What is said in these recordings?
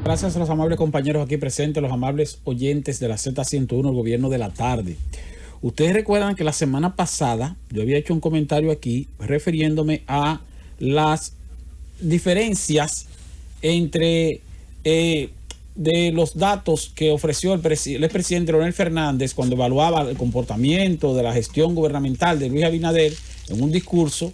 Gracias a los amables compañeros aquí presentes, los amables oyentes de la Z101, el gobierno de la tarde. Ustedes recuerdan que la semana pasada yo había hecho un comentario aquí refiriéndome a las diferencias entre de los datos que ofreció el expresidente Leonel Fernández cuando evaluaba el comportamiento de la gestión gubernamental de Luis Abinader en un discurso,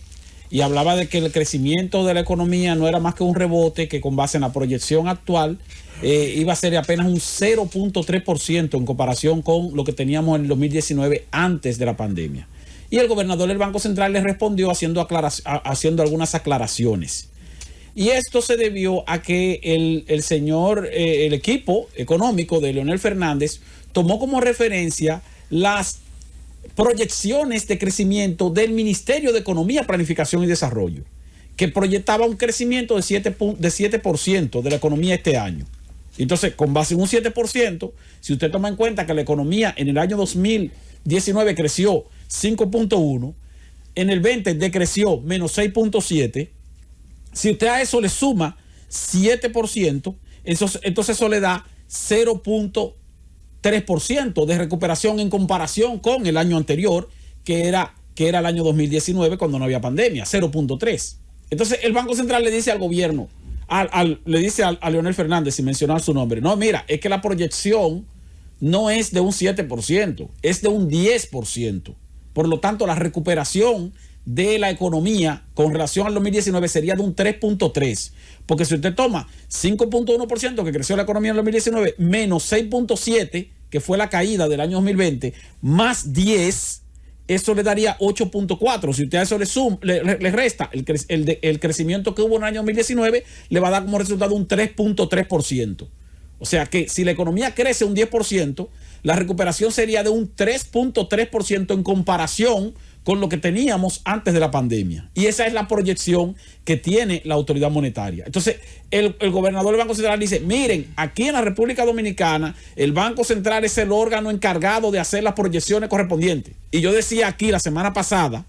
y hablaba de que el crecimiento de la economía no era más que un rebote, que con base en la proyección actual iba a ser apenas un 0.3% en comparación con lo que teníamos en el 2019 antes de la pandemia. Y el gobernador del Banco Central le respondió haciendo algunas aclaraciones. Y esto se debió a que el equipo económico de Leonel Fernández tomó como referencia las proyecciones de crecimiento del Ministerio de Economía, Planificación y Desarrollo, que proyectaba un crecimiento de 7% de la economía este año. Entonces, con base en un 7%, si usted toma en cuenta que la economía en el año 2019 creció 5.1, en el 20 decreció menos 6.7, si usted a eso le suma 7%, entonces eso le da 0.3% de recuperación en comparación con el año anterior, que era el año 2019 cuando no había pandemia, 0.3. Entonces el Banco Central le dice al gobierno, le dice a Leonel Fernández, sin mencionar su nombre, no, mira, es que la proyección no es de un 7%, es de un 10%. Por lo tanto, la recuperación de la economía con relación al 2019 sería de un 3.3%. Porque si usted toma 5.1% que creció la economía en el 2019, menos 6.7%, que fue la caída del año 2020, más 10%, eso le daría 8.4%. Si usted a eso le resta el crecimiento que hubo en el año 2019, le va a dar como resultado un 3.3%. O sea que si la economía crece un 10%, la recuperación sería de un 3.3% en comparación con lo que teníamos antes de la pandemia. Y esa es la proyección que tiene la autoridad monetaria. Entonces, el gobernador del Banco Central dice, miren, aquí en la República Dominicana, el Banco Central es el órgano encargado de hacer las proyecciones correspondientes. Y yo decía aquí la semana pasada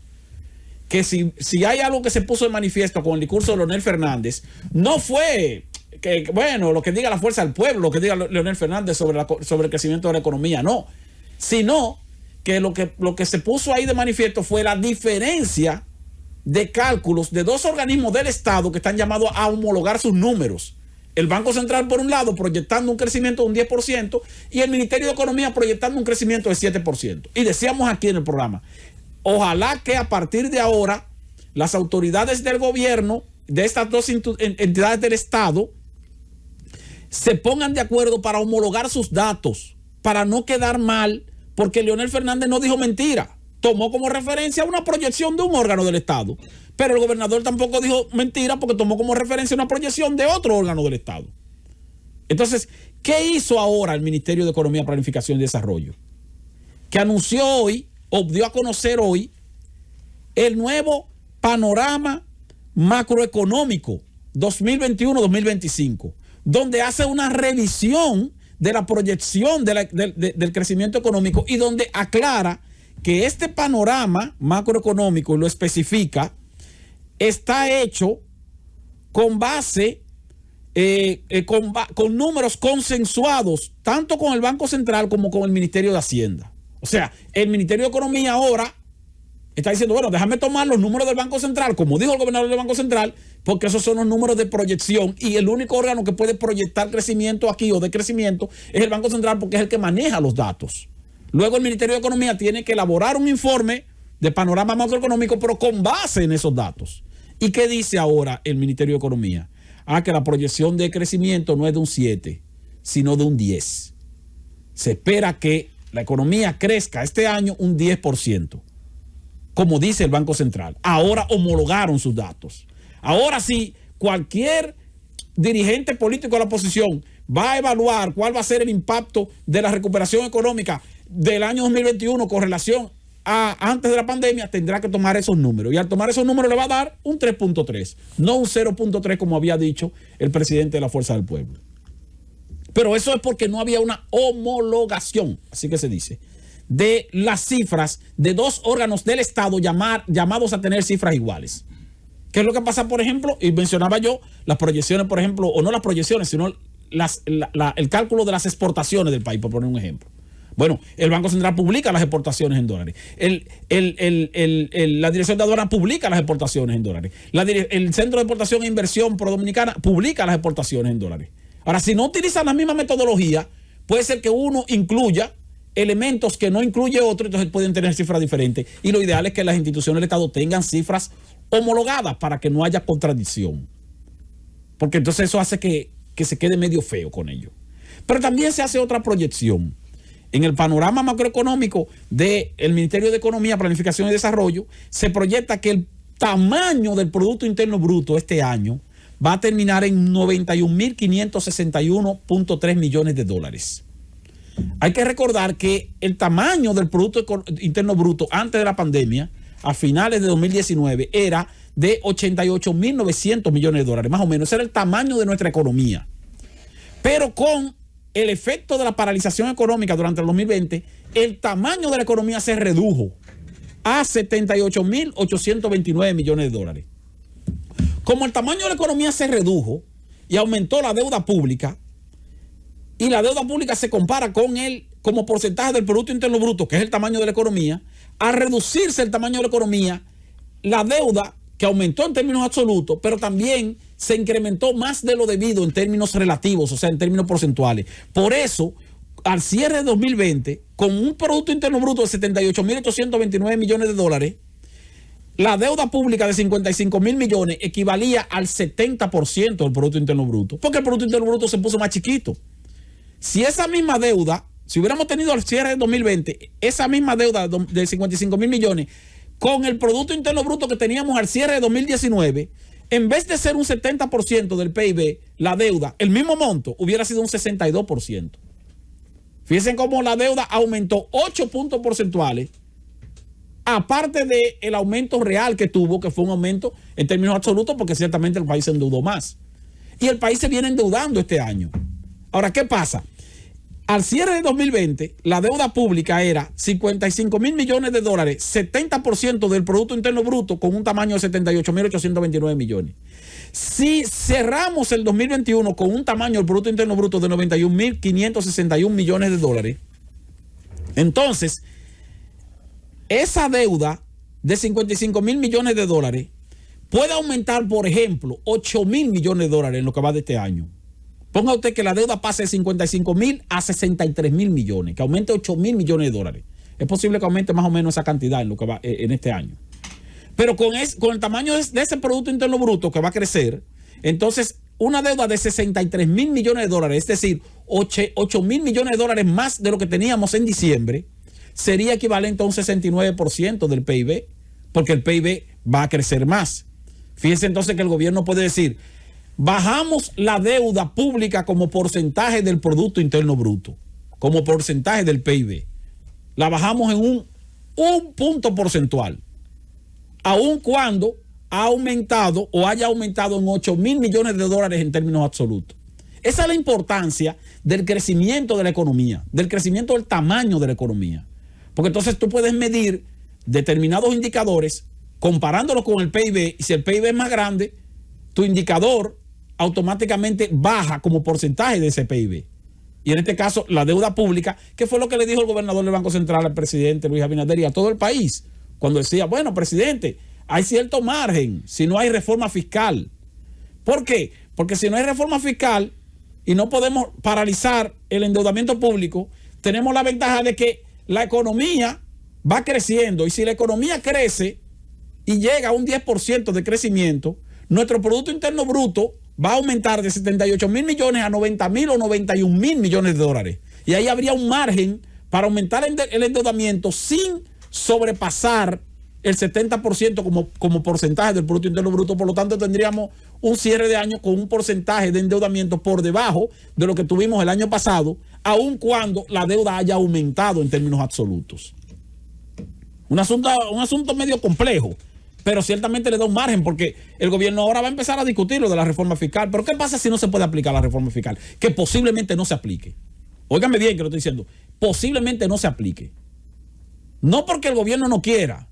que si hay algo que se puso de manifiesto con el discurso de Leonel Fernández, no fue que, bueno, lo que diga la fuerza del pueblo, lo que diga Leonel Fernández sobre el crecimiento de la economía, no, sino que lo que se puso ahí de manifiesto fue la diferencia de cálculos de dos organismos del Estado que están llamados a homologar sus números. El Banco Central, por un lado, proyectando un crecimiento de un 10%, y el Ministerio de Economía proyectando un crecimiento de 7%. Y decíamos aquí en el programa, ojalá que a partir de ahora las autoridades del gobierno de estas dos entidades del Estado se pongan de acuerdo para homologar sus datos, para no quedar mal, porque Leonel Fernández no dijo mentira, tomó como referencia una proyección de un órgano del Estado, pero el gobernador tampoco dijo mentira porque tomó como referencia una proyección de otro órgano del Estado. Entonces, ¿qué hizo ahora el Ministerio de Economía, Planificación y Desarrollo? Que anunció hoy, o dio a conocer hoy, el nuevo panorama macroeconómico 2021-2025, donde hace una revisión de la proyección del crecimiento económico y donde aclara que este panorama macroeconómico, y lo especifica, está hecho con base, con números consensuados, tanto con el Banco Central como con el Ministerio de Hacienda. O sea, el Ministerio de Economía ahora está diciendo, bueno, déjame tomar los números del Banco Central, como dijo el gobernador del Banco Central, porque esos son los números de proyección, y el único órgano que puede proyectar crecimiento aquí o decrecimiento es el Banco Central, porque es el que maneja los datos. Luego el Ministerio de Economía tiene que elaborar un informe de panorama macroeconómico, pero con base en esos datos. ¿Y qué dice ahora el Ministerio de Economía? Que la proyección de crecimiento no es de un 7, sino de un 10. Se espera que la economía crezca este año un 10%. Como dice el Banco Central. Ahora homologaron sus datos. Ahora sí, cualquier dirigente político de la oposición va a evaluar cuál va a ser el impacto de la recuperación económica del año 2021 con relación a antes de la pandemia, tendrá que tomar esos números. Y al tomar esos números le va a dar un 3.3, no un 0.3 como había dicho el presidente de la Fuerza del Pueblo. Pero eso es porque no había una homologación, así que se dice, de las cifras de dos órganos del Estado llamados a tener cifras iguales. ¿Qué es lo que pasa, por ejemplo? Y mencionaba yo las proyecciones, por ejemplo, o no las proyecciones, sino el cálculo de las exportaciones del país, por poner un ejemplo. Bueno, el Banco Central publica las exportaciones en dólares. La Dirección de Aduanas publica las exportaciones en dólares. El Centro de Exportación e Inversión Pro-Dominicana publica las exportaciones en dólares. Ahora, si no utilizan la misma metodología, puede ser que uno incluya elementos que no incluye otro, entonces pueden tener cifras diferentes. Y lo ideal es que las instituciones del Estado tengan cifras homologadas para que no haya contradicción. Porque entonces eso hace que se quede medio feo con ello. Pero también se hace otra proyección. En el panorama macroeconómico del Ministerio de Economía, Planificación y Desarrollo, se proyecta que el tamaño del Producto Interno Bruto este año va a terminar en 91.561.3 millones de dólares. Hay que recordar que el tamaño del Producto Interno Bruto antes de la pandemia, a finales de 2019, era de 88.900 millones de dólares, más o menos. Ese era el tamaño de nuestra economía. Pero con el efecto de la paralización económica durante el 2020, el tamaño de la economía se redujo a 78.829 millones de dólares. Como el tamaño de la economía se redujo y aumentó la deuda pública, y la deuda pública se compara con como porcentaje del Producto Interno Bruto, que es el tamaño de la economía, al reducirse el tamaño de la economía, la deuda, que aumentó en términos absolutos, pero también se incrementó más de lo debido en términos relativos, o sea, en términos porcentuales. Por eso, al cierre de 2020, con un Producto Interno Bruto de 78.829 millones de dólares, la deuda pública de 55.000 millones equivalía al 70% del Producto Interno Bruto, porque el Producto Interno Bruto se puso más chiquito. Si esa misma deuda, si hubiéramos tenido al cierre de 2020, esa misma deuda de 55.000 millones, con el Producto Interno Bruto que teníamos al cierre de 2019, en vez de ser un 70% del PIB, la deuda, el mismo monto, hubiera sido un 62%. Fíjense cómo la deuda aumentó 8 puntos porcentuales, aparte del aumento real que tuvo, que fue un aumento en términos absolutos, porque ciertamente el país se endeudó más. Y el país se viene endeudando este año. Ahora, ¿qué pasa? Al cierre de 2020, la deuda pública era 55.000 millones de dólares, 70% del Producto Interno Bruto, con un tamaño de 78.829 millones. Si cerramos el 2021 con un tamaño del Producto Interno Bruto de 91.561 millones de dólares, entonces, esa deuda de 55.000 millones de dólares puede aumentar, por ejemplo, 8.000 millones de dólares en lo que va de este año. Ponga usted que la deuda pase de 55.000 a 63.000 millones, que aumente 8.000 millones de dólares. Es posible que aumente más o menos esa cantidad en lo que va en este año. Pero con el tamaño de ese Producto Interno Bruto que va a crecer, entonces una deuda de 63.000 millones de dólares, es decir, 8.000 millones de dólares más de lo que teníamos en diciembre, sería equivalente a un 69% del PIB, porque el PIB va a crecer más. Fíjense entonces que el gobierno puede decir: bajamos la deuda pública como porcentaje del Producto Interno Bruto, como porcentaje del PIB. La bajamos en un punto porcentual, aun cuando ha aumentado o haya aumentado en 8.000 millones de dólares en términos absolutos. Esa es la importancia del crecimiento de la economía, del crecimiento del tamaño de la economía. Porque entonces tú puedes medir determinados indicadores comparándolos con el PIB, y si el PIB es más grande, tu indicador automáticamente baja como porcentaje de ese PIB. Y en este caso, la deuda pública, que fue lo que le dijo el gobernador del Banco Central al presidente Luis Abinader y a todo el país, cuando decía: bueno, presidente, hay cierto margen si no hay reforma fiscal. ¿Por qué? Porque si no hay reforma fiscal y no podemos paralizar el endeudamiento público, tenemos la ventaja de que la economía va creciendo, y si la economía crece y llega a un 10% de crecimiento, nuestro Producto Interno Bruto va a aumentar de 78.000 millones a 90.000 o 91.000 millones de dólares. Y ahí habría un margen para aumentar el endeudamiento sin sobrepasar el 70% como porcentaje del Producto Interno Bruto. Por lo tanto, tendríamos un cierre de año con un porcentaje de endeudamiento por debajo de lo que tuvimos el año pasado, aun cuando la deuda haya aumentado en términos absolutos. Un asunto medio complejo, pero ciertamente le da un margen, porque el gobierno ahora va a empezar a discutir lo de la reforma fiscal. Pero ¿qué pasa si no se puede aplicar la reforma fiscal? Que posiblemente no se aplique. Óigame bien que lo estoy diciendo. Posiblemente no se aplique. No porque el gobierno no quiera,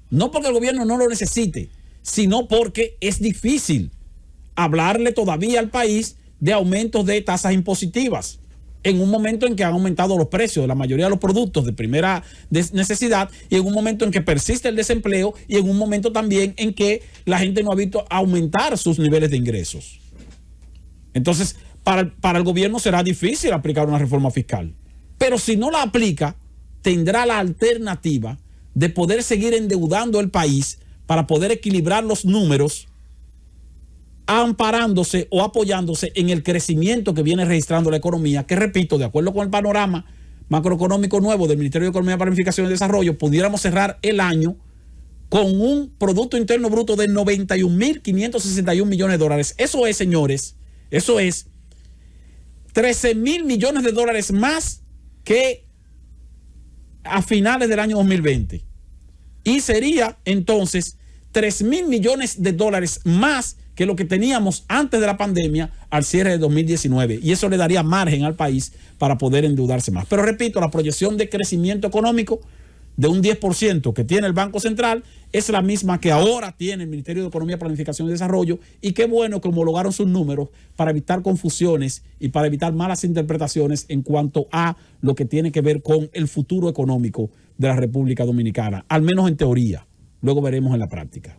no porque el gobierno no lo necesite, sino porque es difícil hablarle todavía al país de aumentos de tasas impositivas en un momento en que han aumentado los precios de la mayoría de los productos de primera necesidad, y en un momento en que persiste el desempleo, y en un momento también en que la gente no ha visto aumentar sus niveles de ingresos. Entonces, para el gobierno será difícil aplicar una reforma fiscal, pero si no la aplica, tendrá la alternativa de poder seguir endeudando el país para poder equilibrar los números, amparándose o apoyándose en el crecimiento que viene registrando la economía, que, repito, de acuerdo con el panorama macroeconómico nuevo del Ministerio de Economía, Planificación y Desarrollo, pudiéramos cerrar el año con un Producto Interno Bruto de 91.561 millones de dólares. Eso es, señores, eso es 13.000 millones de dólares más que a finales del año 2020. Y sería entonces 3.000 millones de dólares más que lo que teníamos antes de la pandemia al cierre de 2019. Y eso le daría margen al país para poder endeudarse más. Pero repito, la proyección de crecimiento económico de un 10% que tiene el Banco Central es la misma que ahora tiene el Ministerio de Economía, Planificación y Desarrollo. Y qué bueno que homologaron sus números para evitar confusiones y para evitar malas interpretaciones en cuanto a lo que tiene que ver con el futuro económico de la República Dominicana, al menos en teoría. Luego veremos en la práctica.